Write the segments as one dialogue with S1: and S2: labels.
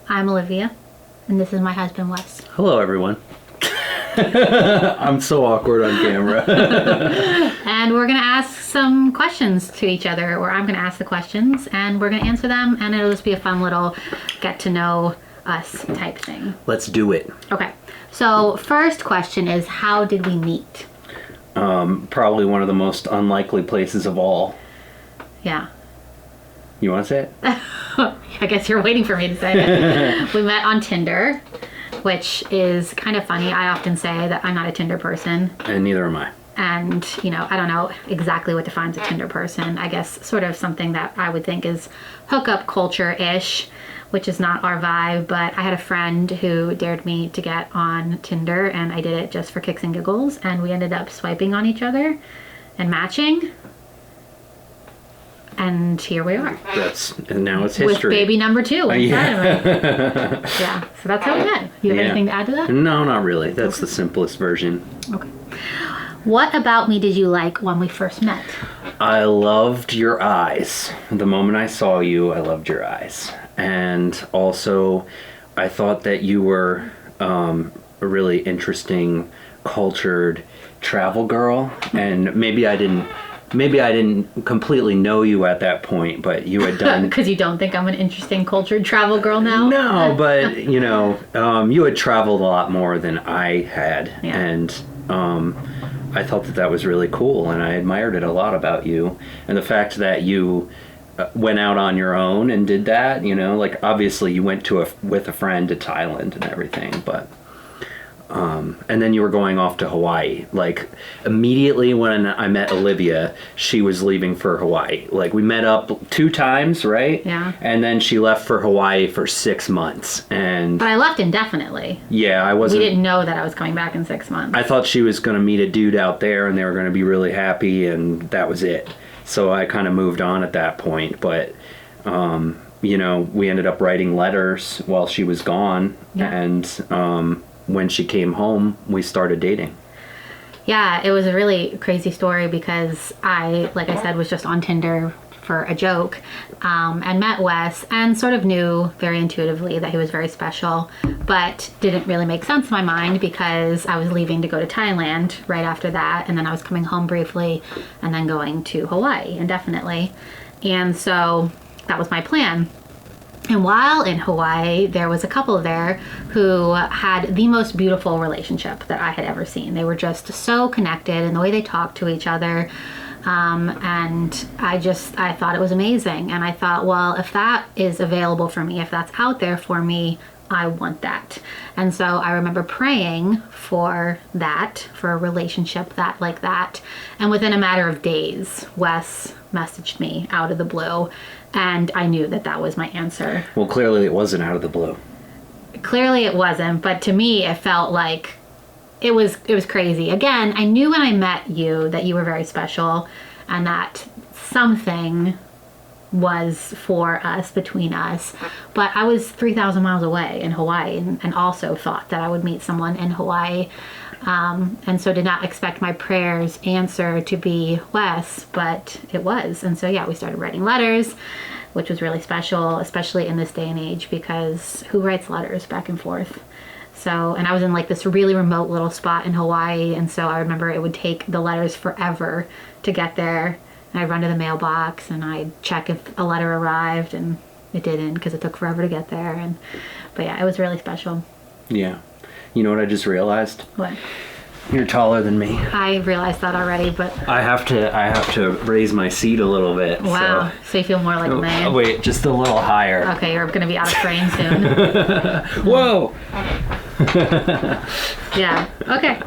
S1: I'm Olivia, and this is my husband, Wes.
S2: Hello, everyone. I'm so awkward on camera.
S1: And we're going to ask some questions to each other, or I'm going to ask the questions, and we're going to answer them, and it'll just be a fun little get-to-know us type thing.
S2: Let's do it.
S1: Okay, so first question is, how did we meet?
S2: Probably one of the most unlikely places of all.
S1: Yeah.
S2: You want to say it?
S1: I guess you're waiting for me to say it. We met on Tinder, which is kind of funny. I often say that I'm not a Tinder person.
S2: And neither am I.
S1: And, I don't know exactly what defines a Tinder person. I guess sort of something that I would think is hookup culture-ish, which is not our vibe. But I had a friend who dared me to get on Tinder, and I did it just for kicks and giggles. And we ended up swiping on each other and matching. And here we are.
S2: And now it's history.
S1: With baby number 2 inside of it.
S2: Yeah.
S1: Yeah, so that's how we met. You have anything to add to that?
S2: No, not really. That's the simplest version.
S1: Okay. What about me did you like when we first met?
S2: I loved your eyes. The moment I saw you, I loved your eyes. And also, I thought that you were a really interesting, cultured travel girl. And maybe I didn't completely know you at that point, but you had done...
S1: Because you don't think I'm an interesting cultured travel girl now?
S2: No, but, you had traveled a lot more than I had.
S1: Yeah.
S2: And I thought that was really cool, and I admired it a lot about you. And the fact that you went out on your own and did that, obviously you went with a friend to Thailand and everything, but... and then you were going off to Hawaii. Like, immediately when I met Olivia, she was leaving for Hawaii. Like, we met up 2 times, right?
S1: Yeah.
S2: And then she left for Hawaii for 6 months. And
S1: But I left indefinitely.
S2: yeah, I wasn't...
S1: We didn't know that I was coming back in 6 months.
S2: I thought she was going to meet a dude out there, and they were going to be really happy, and that was it. So I kind of moved on at that point. But, we ended up writing letters while she was gone.
S1: Yeah.
S2: And... when she came home, we started dating.
S1: Yeah, it was a really crazy story because I, like I said, was just on Tinder for a joke and met Wes and sort of knew very intuitively that he was very special, but didn't really make sense in my mind because I was leaving to go to Thailand right after that, and then I was coming home briefly and then going to Hawaii indefinitely. And so that was my plan. And while in Hawaii, there was a couple there who had the most beautiful relationship that I had ever seen. They were just so connected in the way they talked to each other. And I thought it was amazing. And I thought, well, if that is available for me, if that's out there for me, I want that. And so I remember praying for that, for a relationship like that. And within a matter of days, Wes messaged me out of the blue. And I knew that was my answer.
S2: Well, clearly it wasn't out of the blue.
S1: Clearly it wasn't, but to me it felt like it was crazy. Again, I knew when I met you that you were very special and that something was for us, between us. But I was 3,000 miles away in Hawaii and also thought that I would meet someone in Hawaii. And so did not expect my prayers answer to be Wes, but it was. And so, yeah, we started writing letters, which was really special, especially in this day and age, because who writes letters back and forth? So, and I was in like this really remote little spot in Hawaii. And so I remember it would take the letters forever to get there. And I'd run to the mailbox and I'd check if a letter arrived, and it didn't because it took forever to get there. But yeah, it was really special.
S2: Yeah. You know what I just realized?
S1: What?
S2: You're taller than me.
S1: I realized that already, but
S2: I have to raise my seat a little bit.
S1: Wow. So you feel more like a man.
S2: Wait, just a little higher.
S1: Okay, you're gonna be out of frame soon.
S2: Whoa.
S1: Yeah. Okay.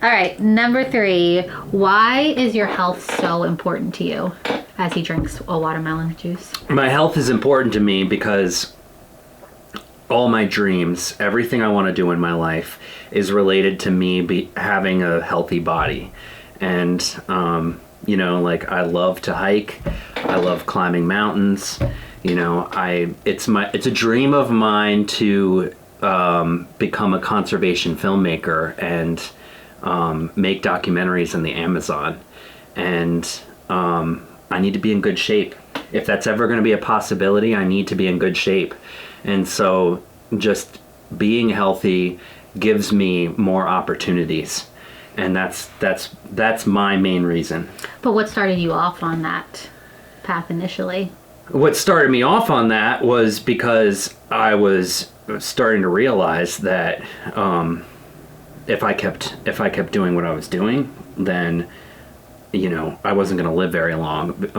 S1: All right. Number 3. Why is your health so important to you? As he drinks a watermelon juice.
S2: My health is important to me because all my dreams, everything I want to do in my life is related to me having a healthy body. And, I love to hike. I love climbing mountains. It's a dream of mine to become a conservation filmmaker and make documentaries in the Amazon. And I need to be in good shape. If that's ever going to be a possibility, I need to be in good shape. And so just being healthy gives me more opportunities, and that's my main reason.
S1: But what started you off on that path initially?
S2: What started me off on that was because I was starting to realize that if I kept doing what I was doing, then I wasn't going to live very long.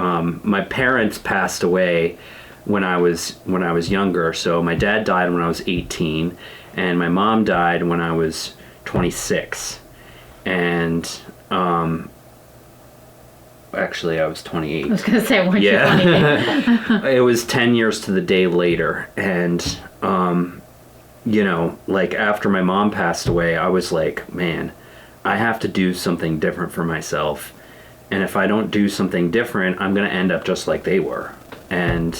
S2: My parents passed away when I was younger. So my dad died when I was 18, and my mom died when I was 26. And actually, I was 28.
S1: I was going to say, weren't
S2: Yeah.
S1: you 28?
S2: It was 10 years to the day later, and like after my mom passed away, I was like, man, I have to do something different for myself. And if I don't do something different, I'm going to end up just like they were. And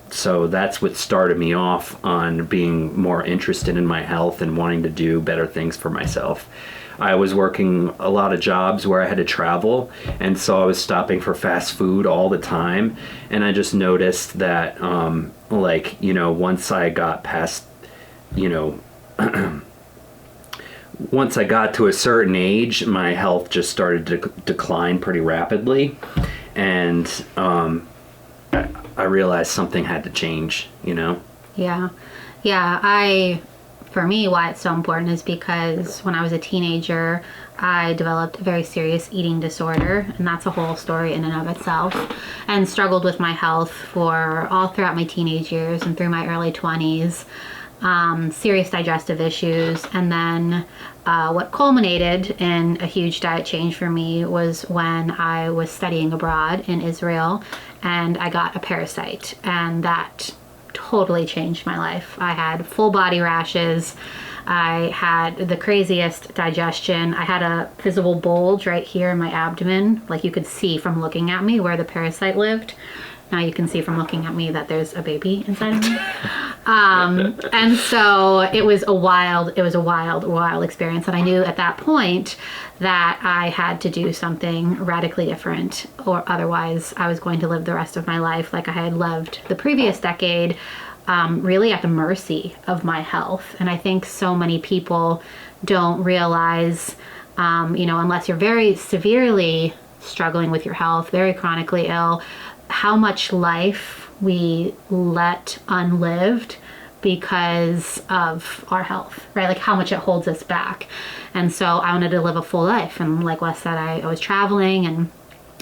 S2: so that's what started me off on being more interested in my health and wanting to do better things for myself. I was working a lot of jobs where I had to travel, and so I was stopping for fast food all the time. And I just noticed that, once I got past, once I got to a certain age, my health just started to decline pretty rapidly. And I realized something had to change,
S1: Yeah. For me, why it's so important is because when I was a teenager, I developed a very serious eating disorder, and that's a whole story in and of itself, and struggled with my health for all throughout my teenage years and through my early 20s. Serious digestive issues, and then what culminated in a huge diet change for me was when I was studying abroad in Israel, and I got a parasite, and that totally changed my life. I had full body rashes. I had the craziest digestion. I had a visible bulge right here in my abdomen, like you could see from looking at me where the parasite lived. Now you can see from looking at me that there's a baby inside of me. And so it was a wild experience. And I knew at that point that I had to do something radically different, or otherwise I was going to live the rest of my life like I had lived the previous decade, really at the mercy of my health. And I think so many people don't realize, unless you're very severely struggling with your health, very chronically ill, how much life we let unlived because of our health, right? Like how much it holds us back. And so I wanted to live a full life. And like Wes said, I was traveling, and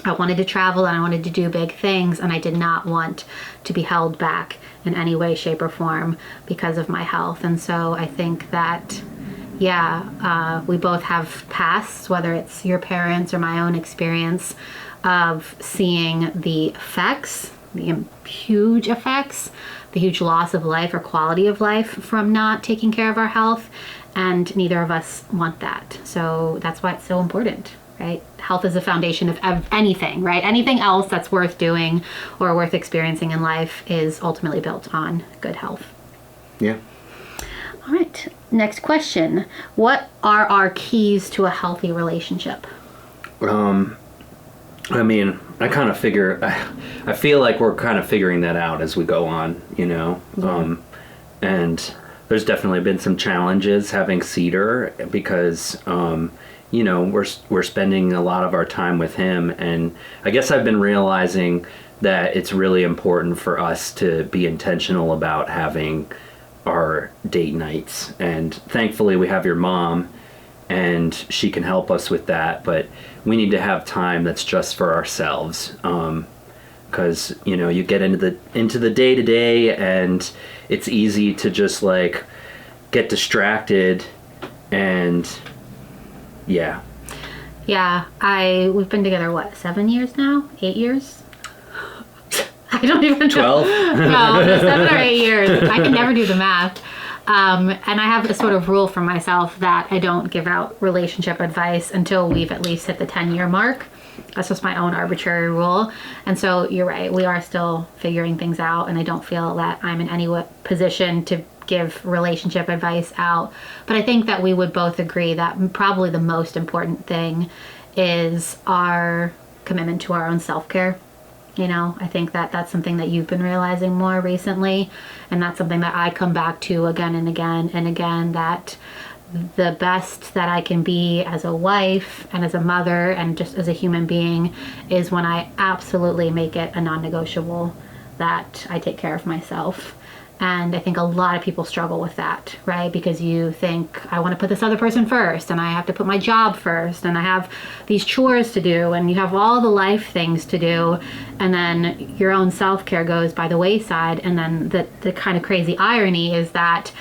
S1: I wanted to travel, and I wanted to do big things, and I did not want to be held back in any way, shape, or form because of my health. And so I think that, we both have pasts, whether it's your parents or my own experience of seeing the effects, the huge effects, the huge loss of life or quality of life from not taking care of our health, and neither of us want that. So that's why it's so important, right? Health is the foundation of anything, right? Anything else that's worth doing or worth experiencing in life is ultimately built on good health.
S2: Yeah.
S1: All right, next question. What are our keys to a healthy relationship?
S2: I mean, I kind of I feel like we're kind of figuring that out as we go on,
S1: Yeah.
S2: And there's definitely been some challenges having Cedar because, we're spending a lot of our time with him. And I guess I've been realizing that it's really important for us to be intentional about having our date nights. And thankfully we have your mom, and she can help us with that, but we need to have time that's just for ourselves, because you get into the day-to-day, and it's easy to just like get distracted. And we've
S1: been together 7 years now, 8 years. I don't even know.
S2: 12.
S1: No, 7 or 8 years. I can never do the math. And I have a sort of rule for myself that I don't give out relationship advice until we've at least hit the 10-year mark. That's just my own arbitrary rule. And so you're right, we are still figuring things out, and I don't feel that I'm in any position to give relationship advice out. But I think that we would both agree that probably the most important thing is our commitment to our own self-care. You know, I think that that's something that you've been realizing more recently, and that's something that I come back to again and again and again, that the best that I can be as a wife and as a mother and just as a human being is when I absolutely make it a non-negotiable that I take care of myself. And I think a lot of people struggle with that, right? Because you think, I want to put this other person first, and I have to put my job first, and I have these chores to do, and you have all the life things to do, and then your own self-care goes by the wayside. And then the kind of crazy irony is that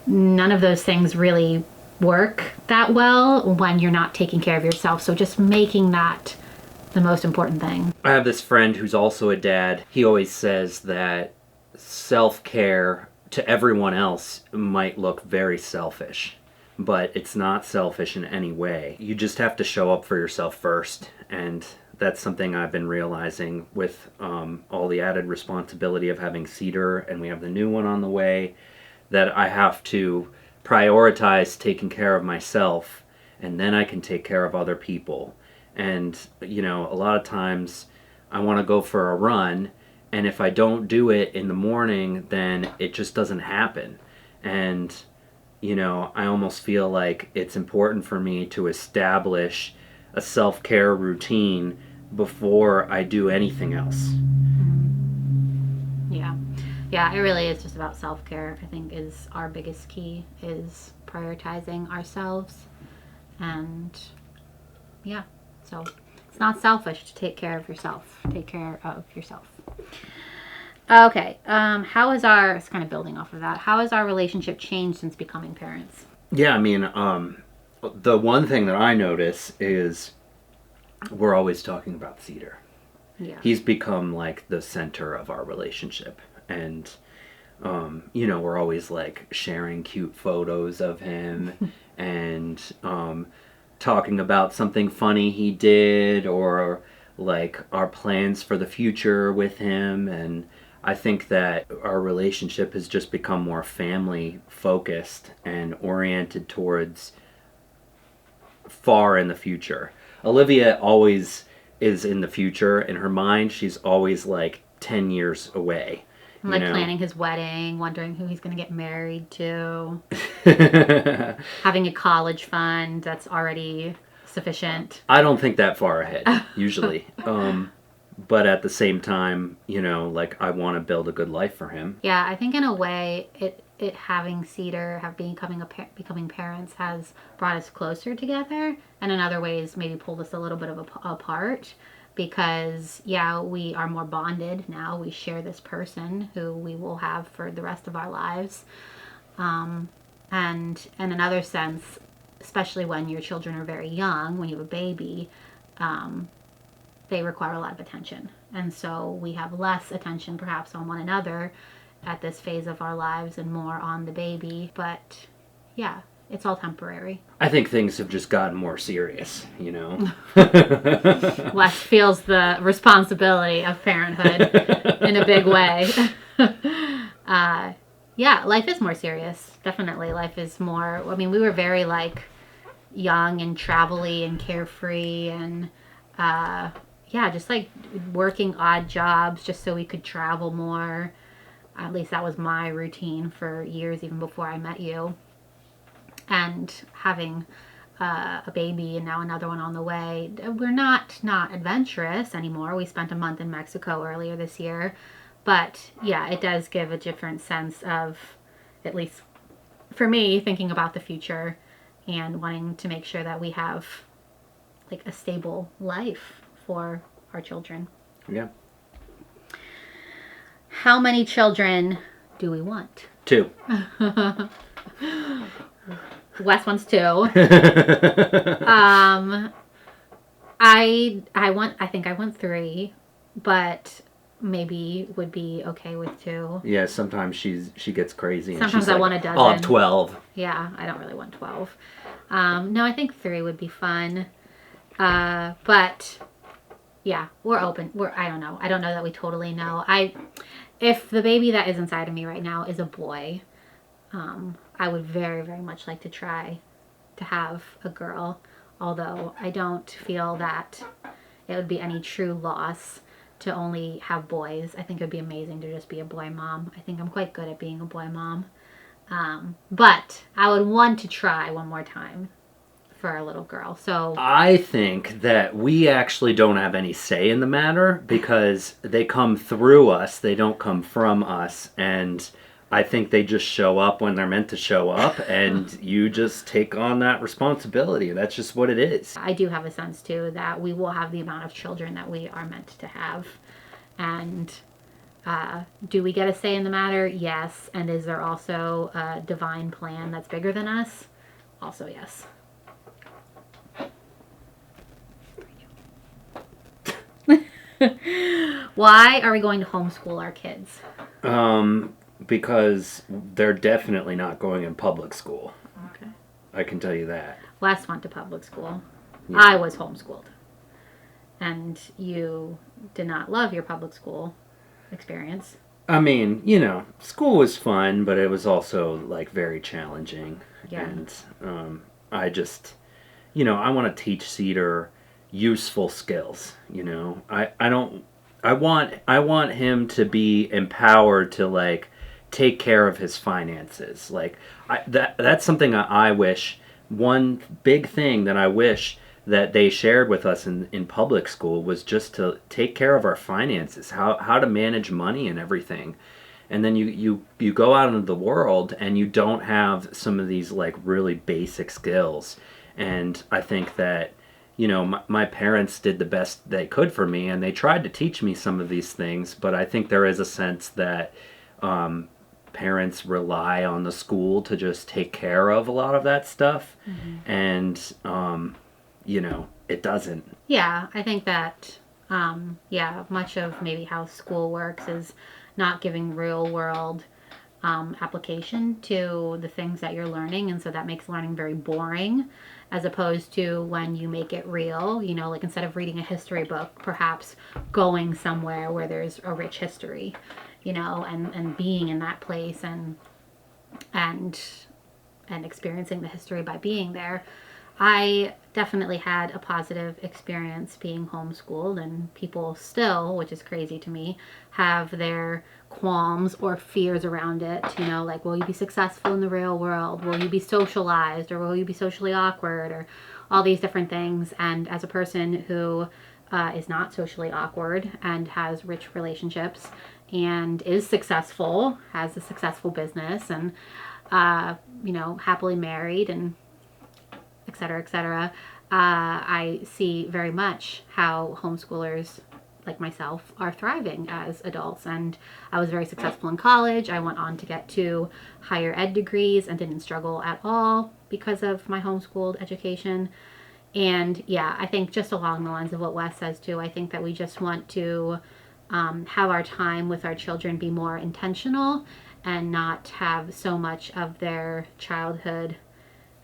S1: none of those things really work that well when you're not taking care of yourself. So just making that the most important thing.
S2: I have this friend who's also a dad. He always says that self-care to everyone else might look very selfish, but it's not selfish in any way. You just have to show up for yourself first, and that's something I've been realizing with all the added responsibility of having Cedar, and we have the new one on the way, that I have to prioritize taking care of myself, and then I can take care of other people. And, you know, a lot of times I want to go for a run, and if I don't do it in the morning, then it just doesn't happen. And, you know, I almost feel like it's important for me to establish a self-care routine before I do anything else.
S1: Yeah. Yeah, it really is just about self-care. I think is our biggest key, is prioritizing ourselves. And yeah, so it's not selfish to take care of yourself. Take care of yourself. Okay, how is our, it's kind of building off of that, how has our relationship changed since becoming parents?
S2: Yeah, I mean, the one thing that I notice is we're always talking about Cedar.
S1: Yeah.
S2: He's become like the center of our relationship. And, you know, we're always like sharing cute photos of him and talking about something funny he did, or like our plans for the future with him. And I think that our relationship has just become more family focused and oriented towards far in the future. Olivia always is in the future. In her mind, she's always like 10 years away.
S1: Like planning his wedding, wondering who he's going to get married to, having a college fund that's already sufficient.
S2: I don't think that far ahead, usually. But at the same time, you know, like I want to build a good life for him.
S1: Yeah, I think in a way, it having Cedar, becoming parents has brought us closer together, and in other ways maybe pulled us a little bit of apart. Because, yeah, we are more bonded now. We share this person who we will have for the rest of our lives. And in another sense, especially when your children are very young, when you have a baby, they require a lot of attention. And so we have less attention perhaps on one another at this phase of our lives and more on the baby. But, yeah, it's all temporary.
S2: I think things have just gotten more serious, you know.
S1: Wes feels the responsibility of parenthood in a big way. Yeah, life is more serious. Definitely, life is more. I mean, we were very like young and travel-y and carefree, and yeah, just like working odd jobs just so we could travel more. At least that was my routine for years, even before I met you. And having a baby and now another one on the way, we're not adventurous anymore. We spent a month in Mexico earlier this year, but yeah, it does give a different sense of, at least for me, thinking about the future and wanting to make sure that we have like a stable life for our children.
S2: Yeah.
S1: How many children do we want?
S2: 2.
S1: Wes wants 2. I think I want 3, but maybe would be okay with 2.
S2: Yeah, sometimes she gets crazy. And
S1: Sometimes
S2: she's
S1: I
S2: like,
S1: want a dozen.
S2: I'll have 12.
S1: Yeah, I don't really want 12. No, I think 3 would be fun. But yeah, we're open. I don't know. I don't know that we totally know. If the baby that is inside of me right now is a boy, I would very, very much like to try to have a girl, although I don't feel that it would be any true loss to only have boys. I think it would be amazing to just be a boy mom. I think I'm quite good at being a boy mom. But I would want to try one more time for a little girl. So
S2: I think that we actually don't have any say in the matter because they come through us, they don't come from us. And I think they just show up when they're meant to show up, and you just take on that responsibility. That's just what it is.
S1: I do have a sense too that we will have the amount of children that we are meant to have. And do we get a say in the matter? Yes. And is there also a divine plan that's bigger than us? Also, yes. Why are we going to homeschool our kids?
S2: Because they're definitely not going in public school.
S1: Okay.
S2: I can tell you that.
S1: Wes went to public school.
S2: Yeah.
S1: I was homeschooled. And you did not love your public school experience.
S2: I mean, you know, school was fun, but it was also like very challenging.
S1: Yeah.
S2: And I just, you know, I want to teach Cedar useful skills. You know, I want him to be empowered to like take care of his finances. Like that's something I wish. One big thing that I wish that they shared with us in public school was just to take care of our finances, how to manage money and everything. And then you go out into the world and you don't have some of these like really basic skills. And I think that, you know, my parents did the best they could for me, and they tried to teach me some of these things, but I think there is a sense that parents rely on the school to just take care of a lot of that stuff. Mm-hmm. And you know, it doesn't.
S1: Yeah, I think that, much of maybe how school works is not giving real world application to the things that you're learning. And so that makes learning very boring, as opposed to when you make it real, you know, like instead of reading a history book, perhaps going somewhere where there's a rich history, you know, and being in that place and experiencing the history by being there. I definitely had a positive experience being homeschooled, and people still, which is crazy to me, have their qualms or fears around it. You know, like, will you be successful in the real world? Will you be socialized, or will you be socially awkward, or all these different things. And as a person who is not socially awkward and has rich relationships and is successful, has a successful business, and, you know, happily married and et cetera, I see very much how homeschoolers like myself are thriving as adults. And I was very successful in college. I went on to get 2 higher ed degrees and didn't struggle at all because of my homeschooled education. And yeah, I think just along the lines of what Wes says too, I think that we just want to have our time with our children be more intentional and not have so much of their childhood,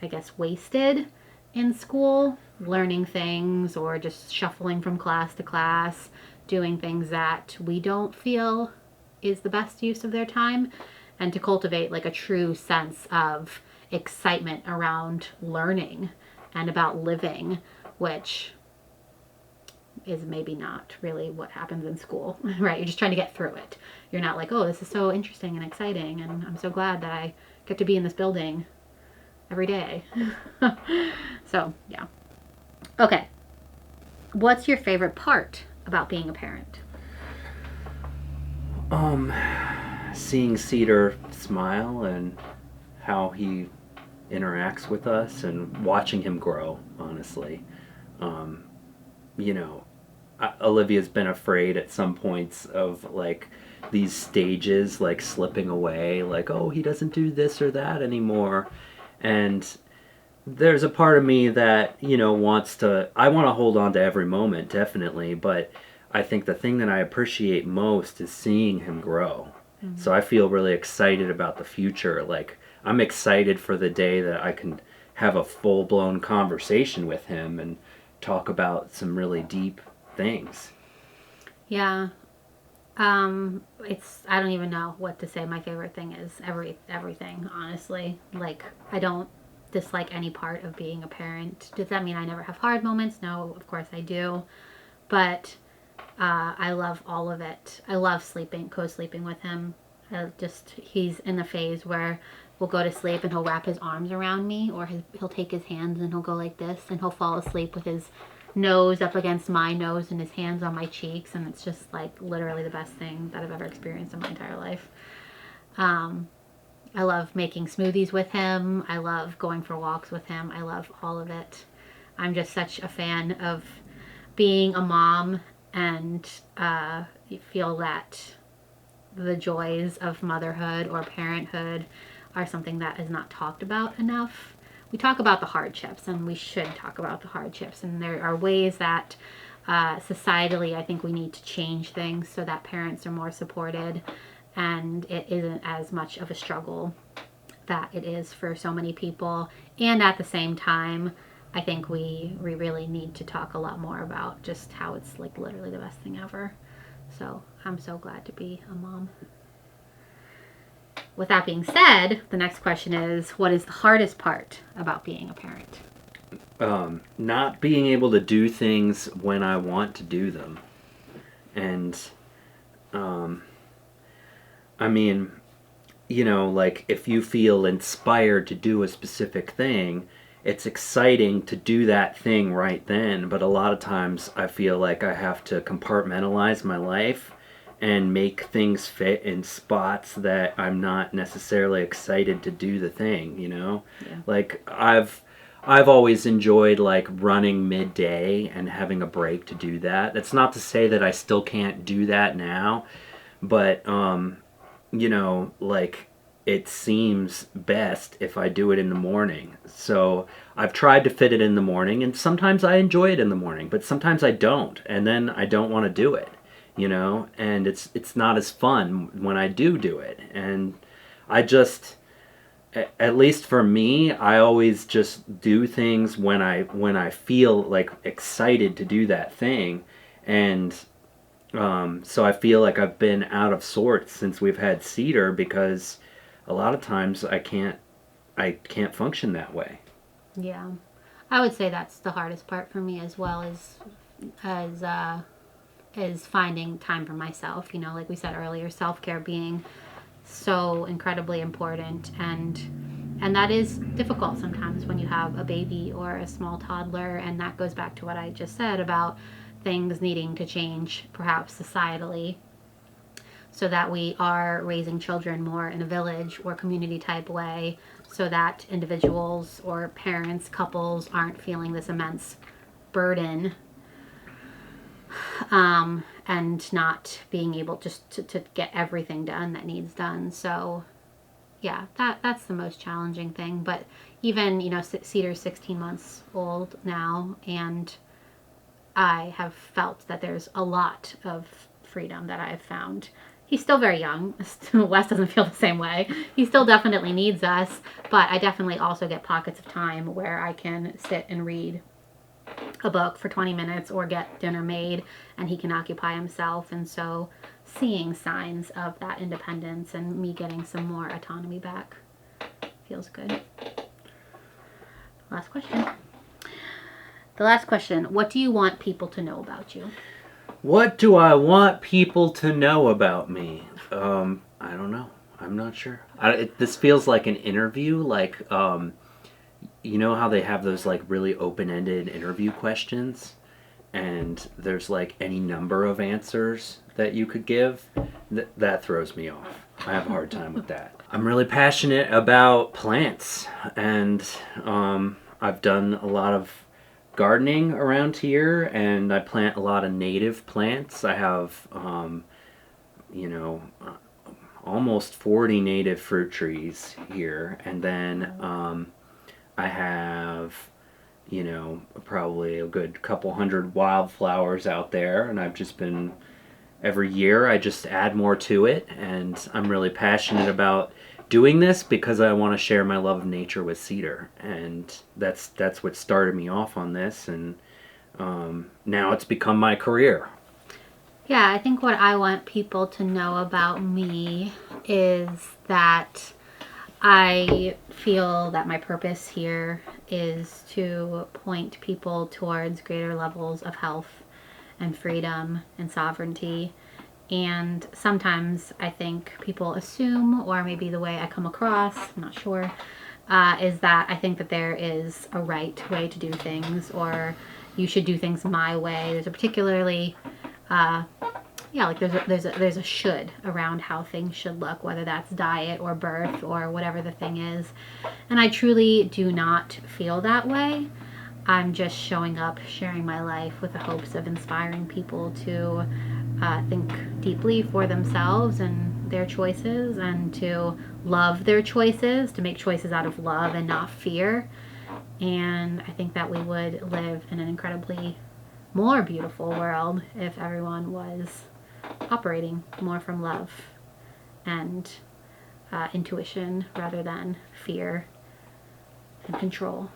S1: I guess, wasted in school, learning things or just shuffling from class to class, doing things that we don't feel is the best use of their time, and to cultivate like a true sense of excitement around learning and about living, which is maybe not really what happens in school, right? You're just trying to get through it. You're not like, oh, this is so interesting and exciting, and I'm so glad that I get to be in this building every day. So, yeah. Okay. What's your favorite part about being a parent?
S2: Seeing Cedar smile and how he interacts with us and watching him grow, honestly. You know, Olivia's been afraid at some points of like these stages like slipping away, like, oh, he doesn't do this or that anymore. And there's a part of me that, you know, I want to hold on to every moment, definitely, but I think the thing that I appreciate most is seeing him grow. Mm-hmm. So I feel really excited about the future. Like, I'm excited for the day that I can have a full-blown conversation with him and talk about some really deep things.
S1: Yeah. I don't even know what to say. My favorite thing is everything, honestly. Like, I don't dislike any part of being a parent. Does that mean I never have hard moments? No, of course I do. But I love all of it. I love sleeping, co-sleeping with him. He's in the phase where we'll go to sleep and he'll wrap his arms around me, or he'll take his hands and he'll go like this, and he'll fall asleep with his nose up against my nose and his hands on my cheeks, and it's just like literally the best thing that I've ever experienced in my entire life. I love making smoothies with him. I love going for walks with him. I love all of it. I'm just such a fan of being a mom, and you feel that the joys of motherhood or parenthood are something that is not talked about enough. We talk about the hardships, and we should talk about the hardships, and there are ways that societally I think we need to change things so that parents are more supported and it isn't as much of a struggle that it is for so many people. And at the same time, I think we really need to talk a lot more about just how it's like literally the best thing ever. So I'm so glad to be a mom. With that being said, the next question is, what is the hardest part about being a parent?
S2: Not being able to do things when I want to do them. And, I mean, like if you feel inspired to do a specific thing, it's exciting to do that thing right then. But a lot of times I feel like I have to compartmentalize my life and make things fit in spots that I'm not necessarily excited to do the thing,
S1: Yeah.
S2: Like I've always enjoyed like running midday and having a break to do that. That's not to say that I still can't do that now, but like it seems best if I do it in the morning. So I've tried to fit it in the morning, and sometimes I enjoy it in the morning, but sometimes I don't, and then I don't want to do it, and it's not as fun when I do it. And I just, at least for me, I always just do things when I feel like excited to do that thing. And so I feel like I've been out of sorts since we've had Cedar, because a lot of times I can't function that way.
S1: Yeah. I would say that's the hardest part for me as well, as is finding time for myself. Like we said earlier, self-care being so incredibly important, and that is difficult sometimes when you have a baby or a small toddler, and that goes back to what I just said about things needing to change perhaps societally, so that we are raising children more in a village or community type way, so that individuals or parents, couples aren't feeling this immense burden, and not being able just to get everything done that needs done. So yeah, that's the most challenging thing. But even, Cedar's 16 months old now, and I have felt that there's a lot of freedom that I've found. He's still very young. Wes doesn't feel the same way. He still definitely needs us, but I definitely also get pockets of time where I can sit and read a book for 20 minutes or get dinner made, and he can occupy himself. And so seeing signs of that independence and me getting some more autonomy back feels good. Last question. The last question, what do you want people to know about you?
S2: What do I want people to know about me? I don't know. I'm not sure. This feels like an interview, like, you know how they have those like really open-ended interview questions, and there's like any number of answers that you could give? That throws me off. I have a hard time with that. I'm really passionate about plants, and I've done a lot of gardening around here, and I plant a lot of native plants. I have, almost 40 native fruit trees here, and then I have, probably a good couple hundred wildflowers out there, and I've just been, every year I just add more to it, and I'm really passionate about doing this because I want to share my love of nature with Cedar, and that's what started me off on this, and now it's become my career.
S1: Yeah, I think what I want people to know about me is that I feel that my purpose here is to point people towards greater levels of health and freedom and sovereignty. And sometimes I think people assume, or maybe the way I come across, I'm not sure, is that I think that there is a right way to do things, or you should do things my way. There's a particularly, like there's a should around how things should look, whether that's diet or birth or whatever the thing is. And I truly do not feel that way. I'm just showing up, sharing my life with the hopes of inspiring people to think deeply for themselves and their choices, and to love their choices, to make choices out of love and not fear. And I think that we would live in an incredibly more beautiful world if everyone was operating more from love and intuition rather than fear and control.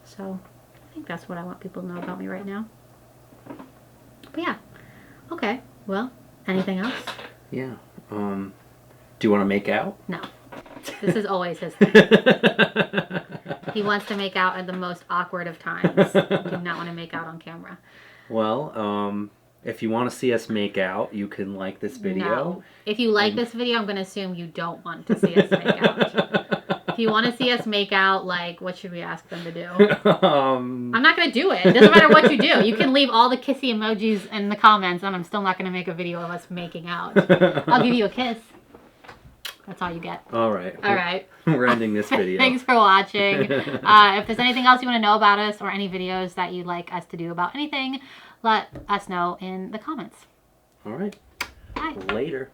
S1: So I think that's what I want people to know about me right now. But yeah, okay. Well, anything else?
S2: Yeah. Do you want to make out?
S1: No. This is always his thing. He wants to make out at the most awkward of times. Do not want to make out on camera.
S2: Well, if you want to see us make out, you can like this video.
S1: No. If you like this video, I'm going to assume you don't want to see us make out. If you want to see us make out, like, what should we ask them to do? I'm not going to do it. It doesn't matter what you do. You can leave all the kissy emojis in the comments, and I'm still not going to make a video of us making out. I'll give you a kiss. That's all you get.
S2: All right.
S1: All right.
S2: We're ending this video.
S1: Thanks for watching. If there's anything else you want to know about us, or any videos that you'd like us to do about anything, let us know in the comments.
S2: All right.
S1: Bye.
S2: Later.